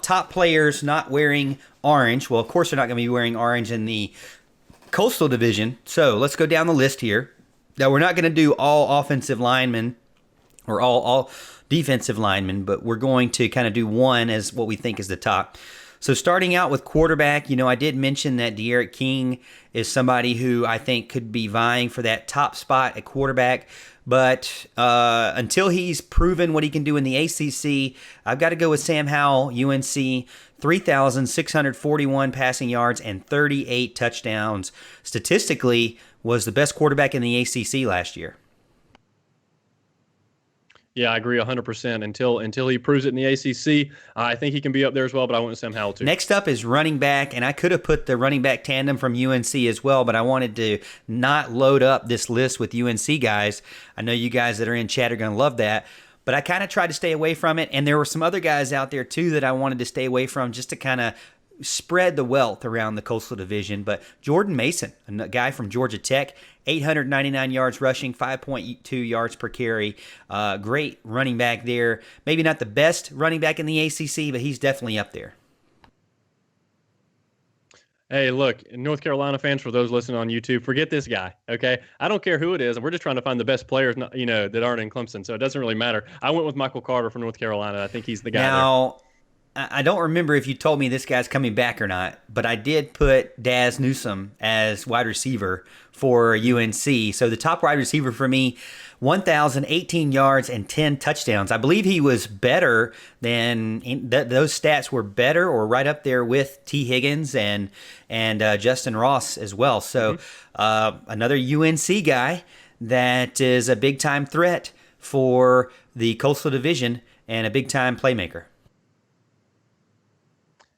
top players not wearing orange. Well, of course they're not going to be wearing orange in the Coastal Division. So let's go down the list here. Now, we're not going to do all offensive linemen or all defensive linemen, but we're going to kind of do one as what we think is the top. So starting out with quarterback, I did mention that De'Aaron King is somebody who I think could be vying for that top spot at quarterback. But until he's proven what he can do in the ACC, I've got to go with Sam Howell, UNC, 3,641 passing yards and 38 touchdowns. Statistically, was the best quarterback in the ACC last year. Yeah, I agree 100%. Until he proves it in the ACC, I think he can be up there as well, but I went with Sam Howell too. Next up is running back, and I could have put the running back tandem from UNC as well, but I wanted to not load up this list with UNC guys. I know you guys that are in chat are going to love that, but I kind of tried to stay away from it, and there were some other guys out there too that I wanted to stay away from just to kind of spread the wealth around the Coastal Division. But Jordan Mason, a guy from Georgia Tech, 899 yards rushing, 5.2 yards per carry. Great running back there. Maybe not the best running back in the ACC, but he's definitely up there. Hey, look, North Carolina fans, for those listening on YouTube, forget this guy, okay? I don't care who it is. We're just trying to find the best players, that aren't in Clemson, so it doesn't really matter. I went with Michael Carter from North Carolina. I think he's the guy now, I don't remember if you told me this guy's coming back or not, but I did put Daz Newsome as wide receiver for UNC. So the top wide receiver for me, 1,018 yards and 10 touchdowns. I believe he was better than those stats were better or right up there with T. Higgins and Justin Ross as well. So another UNC guy that is a big time threat for the Coastal Division and a big time playmaker.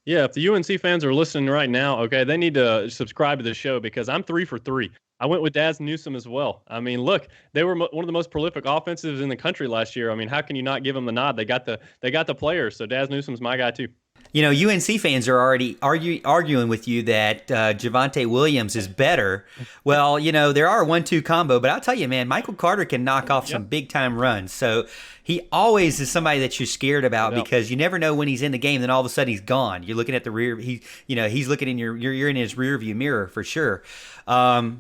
Yeah, if the UNC fans are listening right now, okay, they need to subscribe to the show because I'm 3 for 3. I went with Daz Newsome as well. I mean, look, they were one of the most prolific offensives in the country last year. I mean, how can you not give them the nod? They got the players, so Daz Newsome's my guy too. UNC fans are already arguing with you that Javonte Williams is better. Well, there are 1-2 combo, but I'll tell you, man, Michael Carter can knock off some big-time runs. So he always is somebody that you're scared about because you never know when he's in the game, then all of a sudden he's gone. You're looking at the rear. He's looking in you're in his rear view mirror for sure. So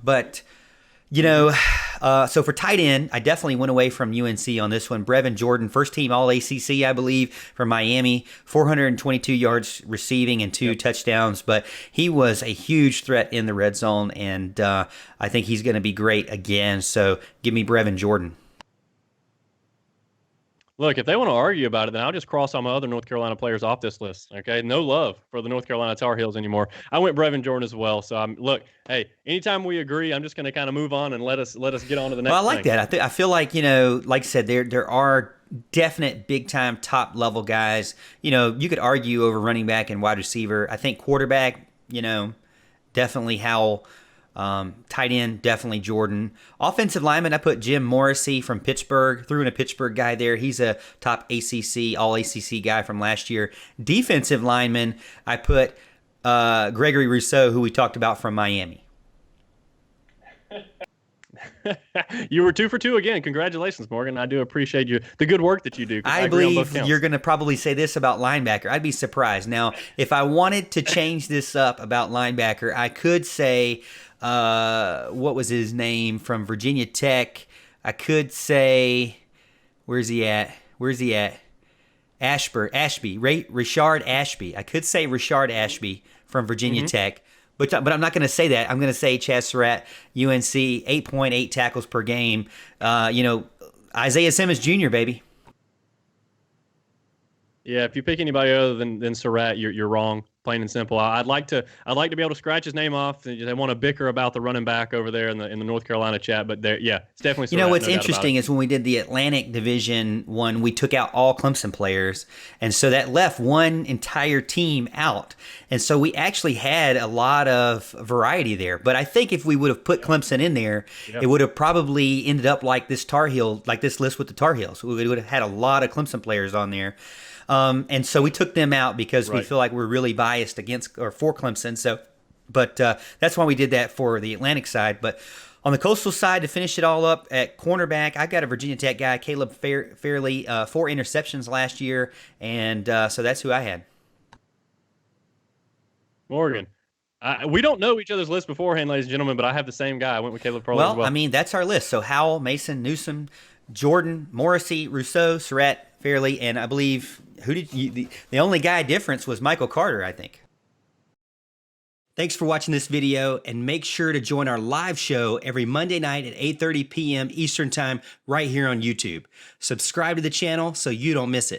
for tight end, I definitely went away from UNC on this one. Brevin Jordan, first team All ACC, I believe, from Miami, 422 yards receiving and 2 touchdowns. But he was a huge threat in the red zone, and I think he's going to be great again. So give me Brevin Jordan. Look, if they want to argue about it, then I'll just cross all my other North Carolina players off this list. Okay, no love for the North Carolina Tar Heels anymore. I went Brevin Jordan as well. So look, hey, anytime we agree, I'm just going to kind of move on and let us get on to the next. Well, I like that. I feel like like I said, there are definite big time top level guys. You could argue over running back and wide receiver. I think quarterback, definitely Howell. Tight end, definitely Jordan. Offensive lineman, I put Jim Morrissey from Pittsburgh. Threw in a Pittsburgh guy there. He's a top ACC, all ACC guy from last year. Defensive lineman, I put Gregory Rousseau, who we talked about from Miami. You were 2 for 2 again. Congratulations, Morgan. I do appreciate the good work that you do. I believe you're going to probably say this about linebacker. I'd be surprised. Now, if I wanted to change this up about linebacker, I could say, what was his name from Virginia Tech? I could say, where's he at? Ashby, Richard Ashby. I could say Richard Ashby from Virginia Tech. But I'm not going to say that. I'm going to say Chaz Surratt, UNC, 8.8 tackles per game. Isaiah Simmons Jr., baby. Yeah, if you pick anybody other than Surratt, you're wrong. Plain and simple. I'd like to be able to scratch his name off. They want to bicker about the running back over there in the North Carolina chat, but it's definitely Surratt. What's interesting is when we did the Atlantic Division one, we took out all Clemson players, and so that left one entire team out, and so we actually had a lot of variety there. But I think if we would have put Clemson in there, it would have probably ended up like this list with the Tar Heels. We would have had a lot of Clemson players on there. And so we took them out because we feel like we're really biased against or for Clemson. So, but that's why we did that for the Atlantic side. But on the Coastal side, to finish it all up at cornerback, I got a Virginia Tech guy, Caleb Fairley, 4 interceptions last year, and so that's who I had. Morgan. We don't know each other's list beforehand, ladies and gentlemen, but I have the same guy. I went with Caleb Farley as Well, well. I mean, that's our list. So Howell, Mason, Newsom, Jordan, Morrissey, Rousseau, Surratt, Fairley, and I believe the only guy difference was Michael Carter, I think. Thanks for watching this video, and make sure to join our live show every Monday night at 8:30 p.m. Eastern Time right here on YouTube. Subscribe to the channel so you don't miss it.